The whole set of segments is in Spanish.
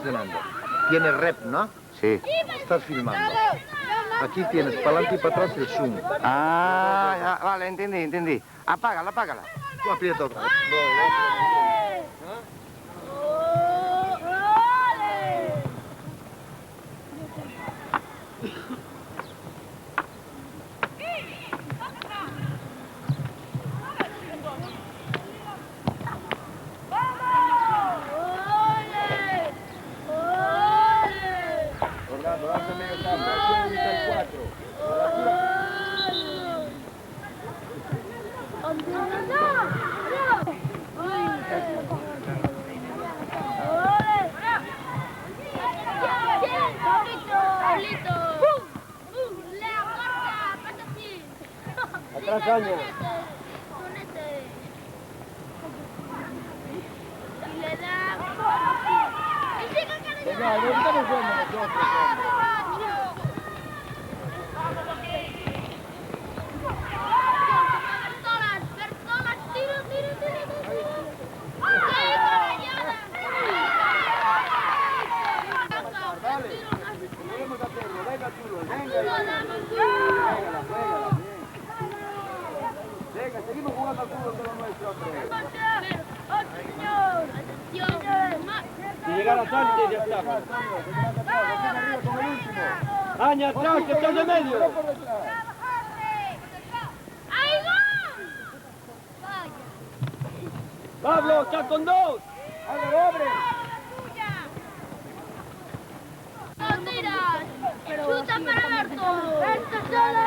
funcionando. Tiene rep, ¿no? Sí. Estás filmando. Aquí tienes para adelante y para atrás el zoom. Ah, ya, vale, entendí. Apágala. Tú aprieta otra vez. Atrás, Ángel. Venga, seguimos jugando al fútbol con lo nuestro, hombre. Si llegaras antes, ya estamos. Aña atrás, que estás de medio. Pablo, estás con dos. ¡Abre! ¡Chuta para Berto! ¡Berto solo!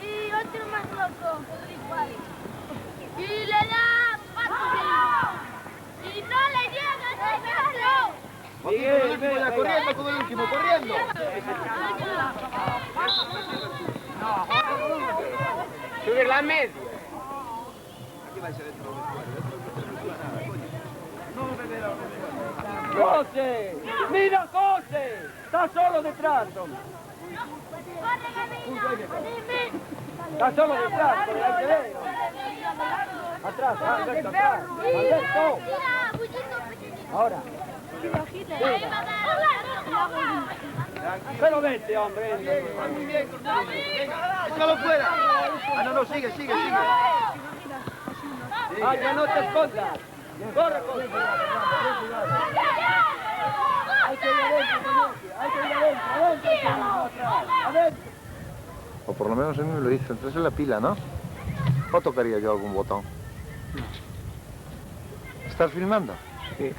Y otro más loco. Y le da paso. Y no le llega a Miguel, venga, corriendo con el último, corriendo. Subir la media. ¡José! ¡Mira, José! ¡Está solo detrás, hombre! ¡Está solo detrás! ¡Hay que ver! ¡Atrás! ¡Alberto, atrás! ¡Alberto! ¡Ahora! ¡Pero vete, hombre! ¡Déjalo fuera! Ah, no, sigue. ¡Ah, ya no te escondas! ¡Corre! ¡Hay que ir adentro! O por lo menos a mí me lo dice, entonces en la pila, ¿no? ¿O tocaría yo algún botón? ¿Estás filmando? Sí.